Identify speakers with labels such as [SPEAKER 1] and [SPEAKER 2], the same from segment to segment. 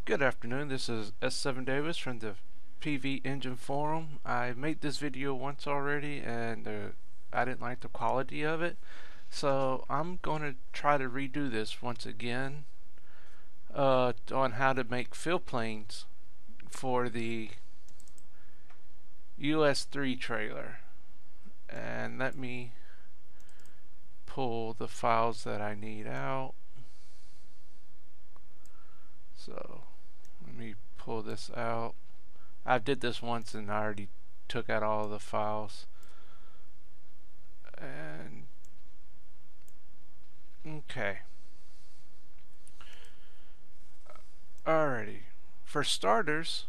[SPEAKER 1] Good afternoon, this is S7 Davis from the PV Engine Forum. I made this video once already and I didn't like the quality of it, so I'm going to try to redo this once again on how to make fill planes for the US3 trailer. And let me pull the files that I need out. So let me pull this out. I did this once and I already took out all the files. And okay. Alrighty. For starters,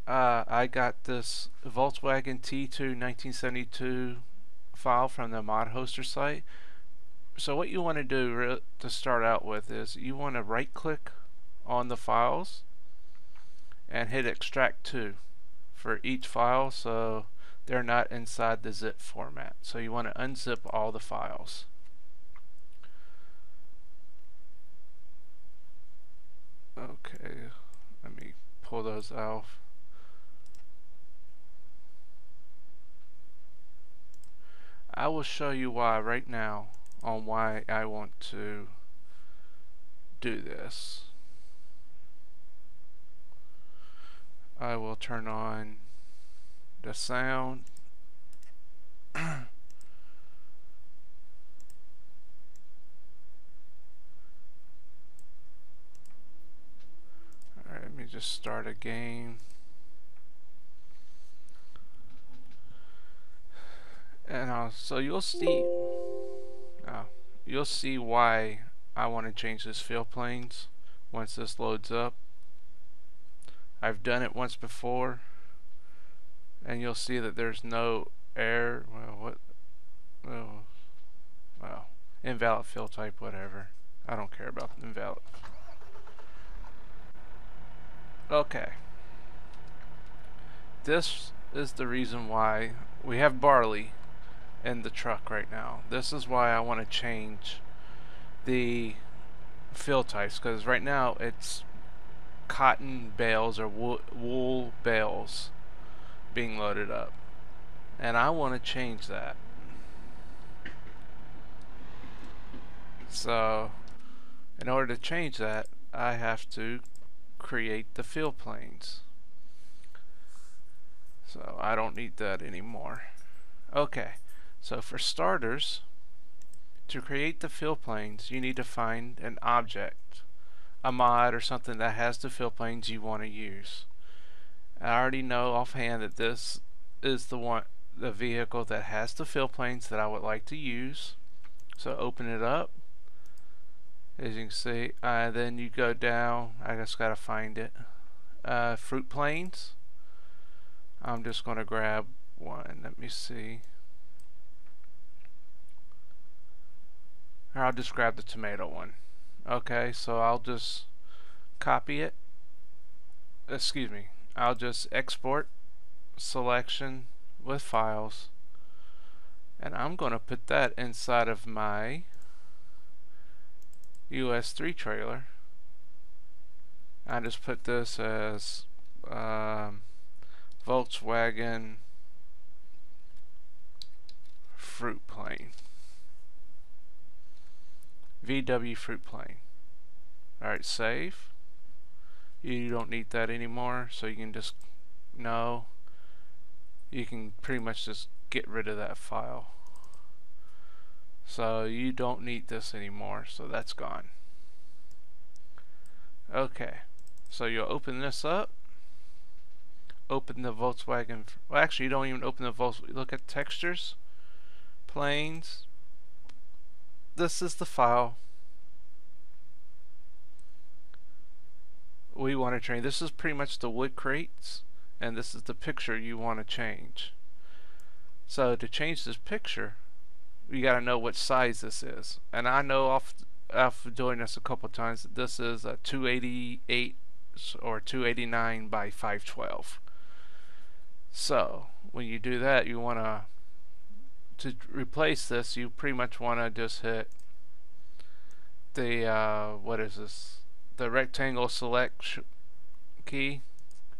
[SPEAKER 1] I got this Volkswagen T2 1972 file from the mod hoster site. So what you want to do to start out with is you want to right click on the files and hit extract to for each file so they're not inside the zip format. So you want to unzip all the files. Okay, let me pull those out. I will show you why right now on why I want to do this. I will turn on the sound. Alright, let me just start a game. And so you'll see why I want to change this fill planes once this loads up. I've done it once before, and you'll see that there's no error. Well, invalid fill type, whatever. I don't care about invalid. Okay. This is the reason why we have barley in the truck right now. This is why I want to change the fill types, because right now it's cotton bales or wool bales being loaded up, and I want to change that. So in order to change that, I have to create the fill planes. So I don't need that anymore. Okay, so for starters, to create the fill planes, you need to find an object, a mod or something that has the fill planes you want to use. I already know offhand that this is the vehicle that has the fill planes that I would like to use. So open it up. As you can see, then you go down. I just gotta find it. Fruit planes. I'm just gonna grab one. Let me see. Or I'll just grab the tomato one. Okay, so I'll just copy it. Excuse me. I'll just export selection with files, and I'm going to put that inside of my US3 trailer. I just put this as Volkswagen fruit plane. VW fruit plane. Alright, save. You don't need that anymore, so you can just you can pretty much just get rid of that file. So you don't need this anymore, so that's gone. Okay, so you'll open this up. Open the Volkswagen. Well, actually, you don't even open the Volkswagen. Look at textures, planes. This is the file we want to change. This is pretty much the wood crates, and this is the picture you want to change. So to change this picture, you got to know what size this is. And I know off doing this a couple times that this is a 288 or 289 by 512. So when you do that, you want to replace this, you pretty much want to just hit the what is this? The rectangle select key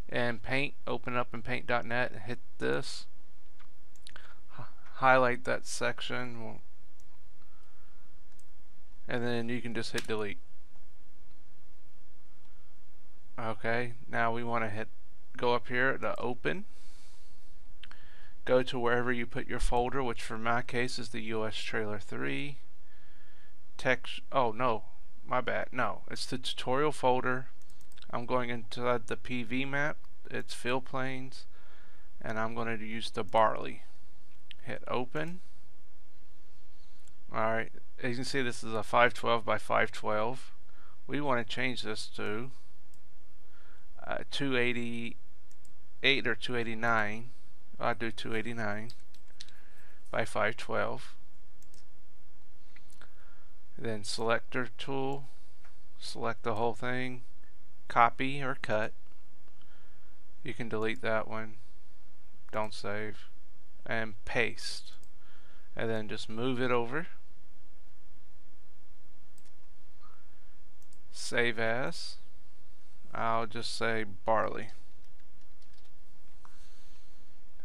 [SPEAKER 1] and Paint, open up in paint.net and hit this. Highlight that section and then you can just hit delete. Okay, now we want to go up here to open. Go to wherever you put your folder, which for my case is the US Trailer 3. Text, oh no, my bad. No, it's the tutorial folder. I'm going into the PV map. It's fill planes, and I'm going to use the barley. Hit open. Alright, as you can see, this is a 512 by 512. We want to change this to 288 or 289. I'll do 289 by 512. Then selector tool, select the whole thing, copy or cut. You can delete that one, don't save, and paste. And then just move it over. Save as. I'll just say barley.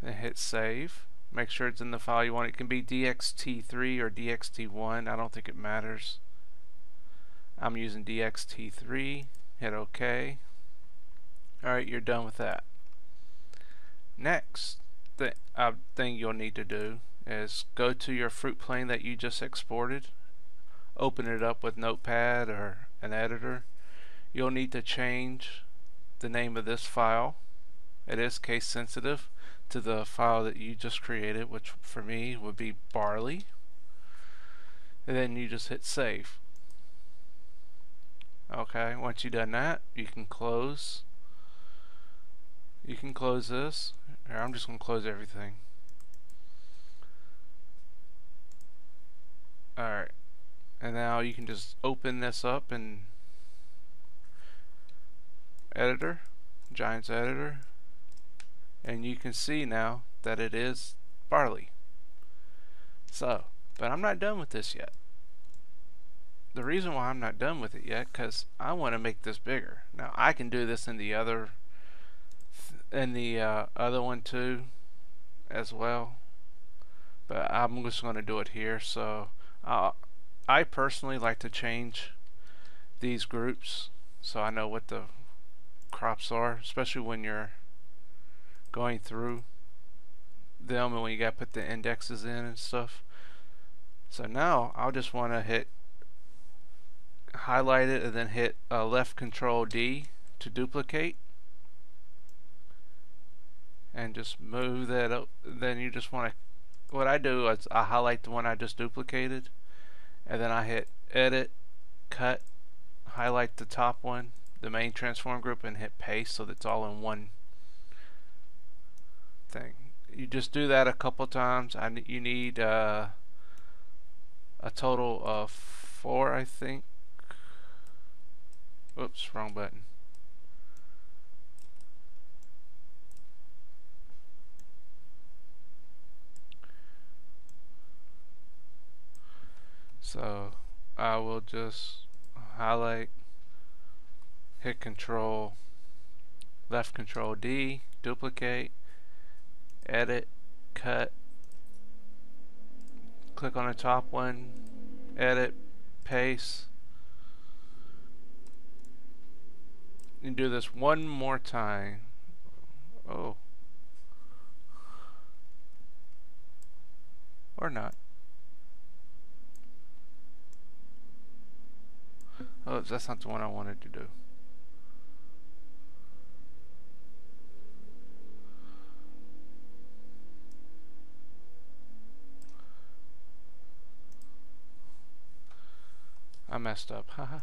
[SPEAKER 1] Then hit save. Make sure it's in the file you want. It can be DXT3 or DXT1. I don't think it matters. I'm using DXT3. Hit OK. Alright, you're done with that. Next thing you'll need to do is go to your fruit plane that you just exported. Open it up with Notepad or an editor. You'll need to change the name of this file. It is case sensitive to the file that you just created, which for me would be barley. And then you just hit save. Okay, once you've done that, you can close. You can close this. Here, I'm just going to close everything. Alright, and now you can just open this up in editor, Giants editor, and you can see now that it is barley. So, but I'm not done with this yet. The reason why I'm not done with it yet, because I want to make this bigger. Now I can do this in the other one too as well, but I'm just going to do it here. So I personally like to change these groups so I know what the crops are, especially when you're going through them and when you got to put the indexes in and stuff. So now I'll just want to highlight it and then hit left Control D to duplicate and just move that up. Then you just want to, what I do is I highlight the one I just duplicated and then I hit edit, cut, highlight the top one, the main transform group, and hit paste so that it's all in one thing. You just do that a couple times. You need a total of 4, I think. Oops, wrong button. So I will just highlight, hit left Control D, duplicate, edit, cut, click on the top one, edit, paste. You do this one more time. Oh. Or not. Oh, that's not the one I wanted to do. I messed up. Haha.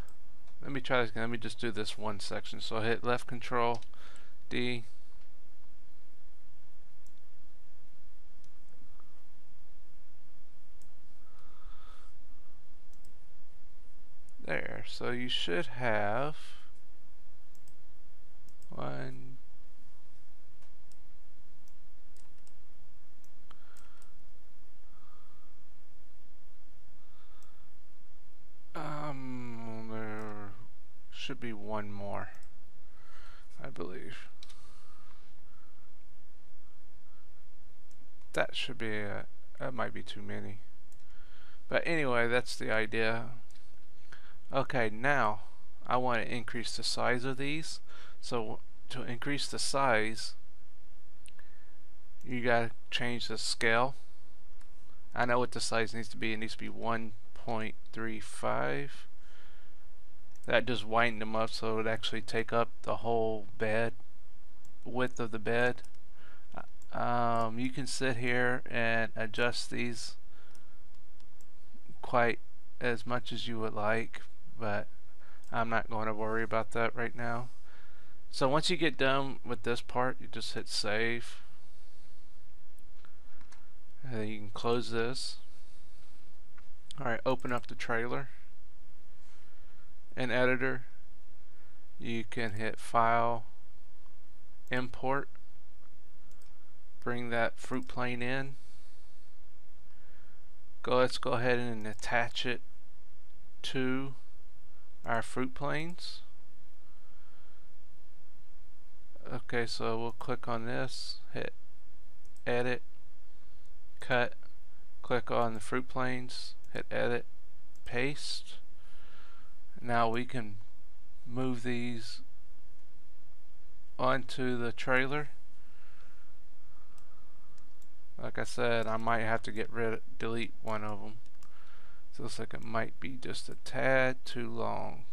[SPEAKER 1] Let me try this again. Let me just do this one section. So hit left Control D. There. So you should have one. There should be one more, I believe. That should be that might be too many. But anyway, that's the idea. Okay, now I want to increase the size of these. So to increase the size, you gotta change the scale. I know what the size needs to be. It needs to be 1.35. That just widened them up so it would actually take up the whole bed, width of the bed. You can sit here and adjust these quite as much as you would like, but I'm not going to worry about that right now. So once you get done with this part, you just hit save. And then you can close this. Alright, open up the trailer. In editor, you can hit file, import, bring that fruit plane in. Let's go ahead and attach it to our fruit planes. Okay, so we'll click on this, hit edit, cut, click on the fruit planes, hit edit, paste. Now we can move these onto the trailer. Like I said, I might have to delete one of them. So it looks like it might be just a tad too long.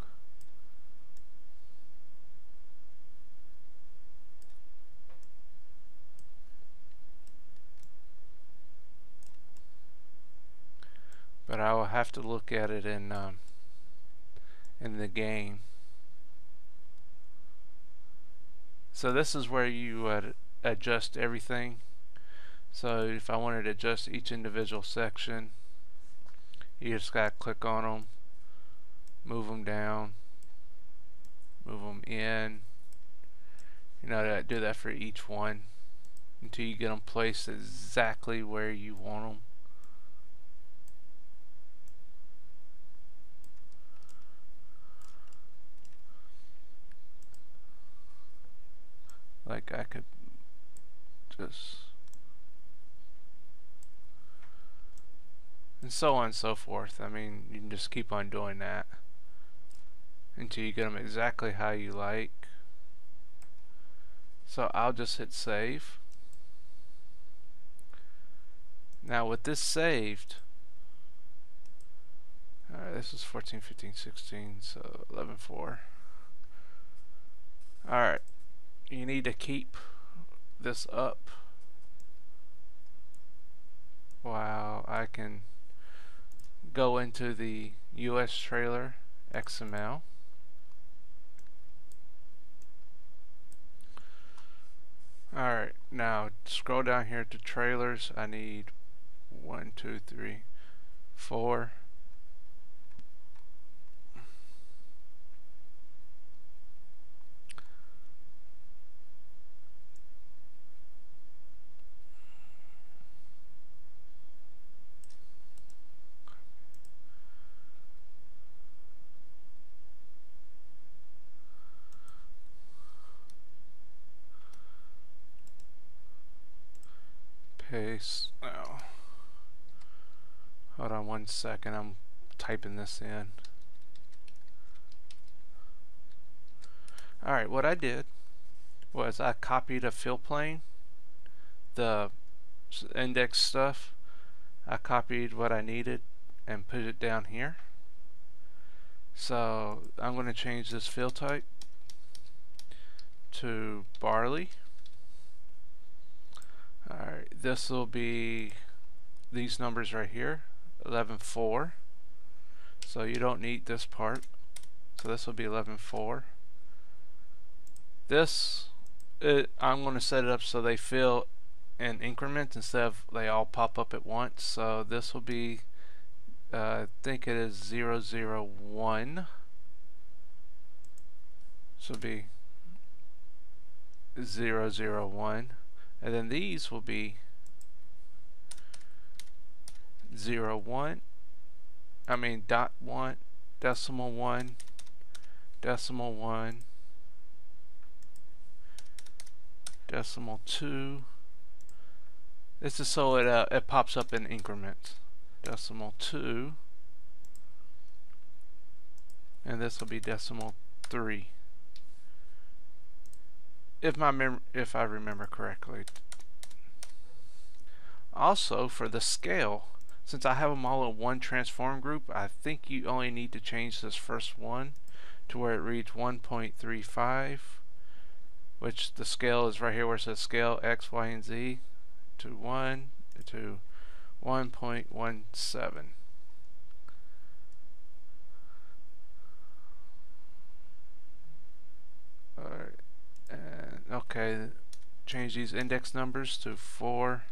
[SPEAKER 1] But I will have to look at it in the game. So this is where you adjust everything. So if I wanted to adjust each individual section, you just gotta click on them, move them down, move them in. You know, do that for each one until you get them placed exactly where you want them. Like I could just, and so on and so forth. I mean, you can just keep on doing that until you get them exactly how you like. So I'll just hit save. Now with this saved, alright, this is 14, 15, 16, so 11, 4. Alright, you need to keep this up while I can go into the US trailer XML. Alright, now scroll down here to trailers. I need 1, 2, 3, 4. Paste. Oh. Hold on 1 second, I'm typing this in. Alright, what I did was I copied a fill plane, the index stuff. I copied what I needed and put it down here. So I'm going to change this fill type to barley. Alright, this will be these numbers right here, 11.4. So you don't need this part. So this will be 11.4. This, I'm going to set it up so they fill in increments instead of they all pop up at once. So this will be, I think it is 001. This will be 001. And then these will be 0.1, I mean dot 1, decimal 1, decimal 1, decimal 2. This is so it pops up in increments. Decimal 2. And this will be decimal 3. If I remember correctly. Also, for the scale, since I have them all in one transform group, I think you only need to change this first one to where it reads 1.35, which the scale is right here where it says scale X, Y, and Z, to 1 to 1.17. Alright, and okay, change these index numbers to 4.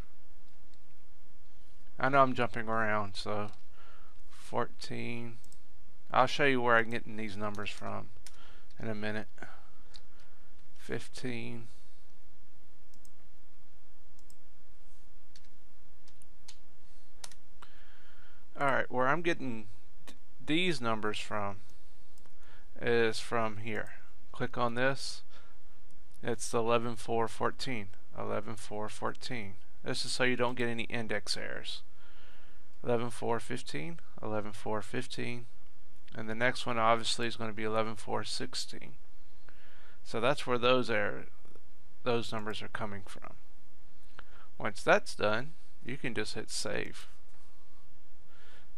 [SPEAKER 1] I know I'm jumping around, so 14. I'll show you where I'm getting these numbers from in a minute. 15. Alright, where I'm getting these numbers from is from here. Click on this. It's the 11.4.14. 11.4.14. This is so you don't get any index errors. 11.4.15, 11.4.15, and the next one obviously is going to be 11.4.16. So that's where those numbers are coming from. Once that's done, you can just hit save.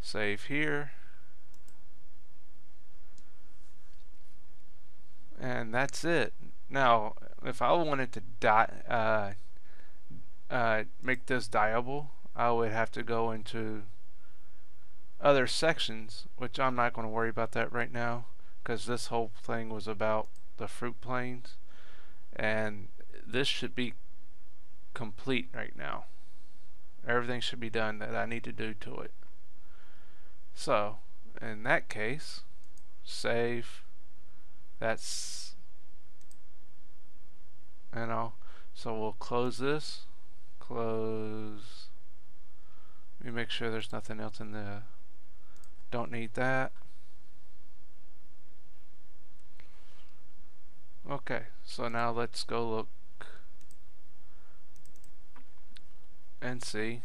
[SPEAKER 1] Save here. And that's it. Now, if I wanted to make this dyeable, I would have to go into other sections, which I'm not going to worry about that right now, because this whole thing was about the fruit planes, and this should be complete right now. Everything should be done that I need to do to it. So in that case, save. That's, so we'll close this. Close. Let me make sure there's nothing else in the, don't need that. Okay, so now let's go look and see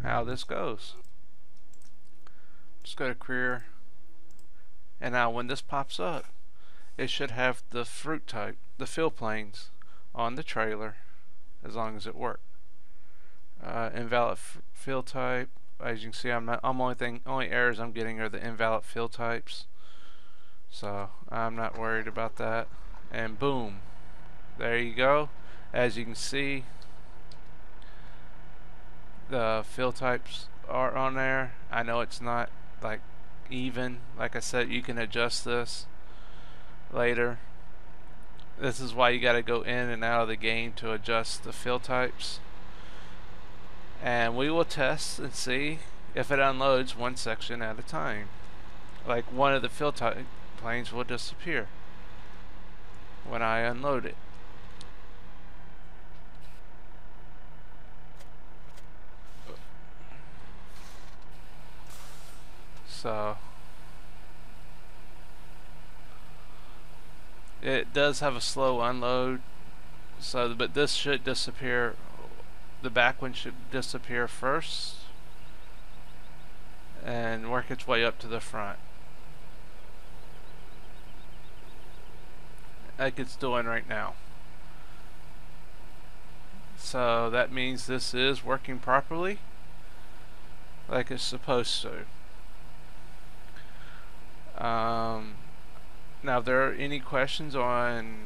[SPEAKER 1] how this goes. Just go to career, and now when this pops up, it should have the fruit type, the fill planes on the trailer, as long as it works. Invalid fill type. As you can see, only errors I'm getting are the invalid fill types, so I'm not worried about that. And boom, there you go. As you can see, the fill types are on there. I know it's not like even. Like I said, you can adjust this later. This is why you got to go in and out of the game to adjust the fill types. And we will test and see if it unloads one section at a time. Like one of the fill type planes will disappear when I unload it. So it does have a slow unload, so but this should disappear. The back one should disappear first and work its way up to the front, like it's doing right now. So that means this is working properly like it's supposed to. Now if there are any questions on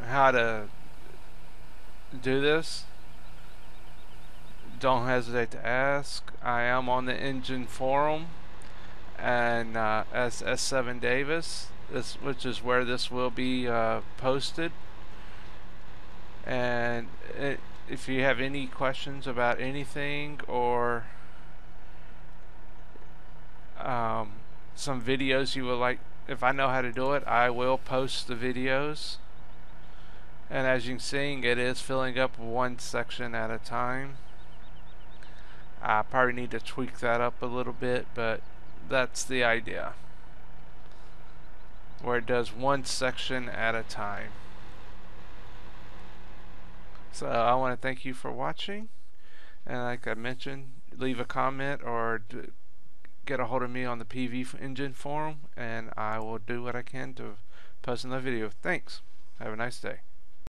[SPEAKER 1] how to do this, don't hesitate to ask. I am on the engine forum, and as S7 Davis, which is where this will be posted. And if you have any questions about anything, or some videos you would like, if I know how to do it, I will post the videos. And as you can see, it is filling up one section at a time. I probably need to tweak that up a little bit, but that's the idea, where it does one section at a time. So I want to thank you for watching, and like I mentioned, leave a comment or get a hold of me on the PV Engine forum, and I will do what I can to post another video. Thanks. Have a nice day.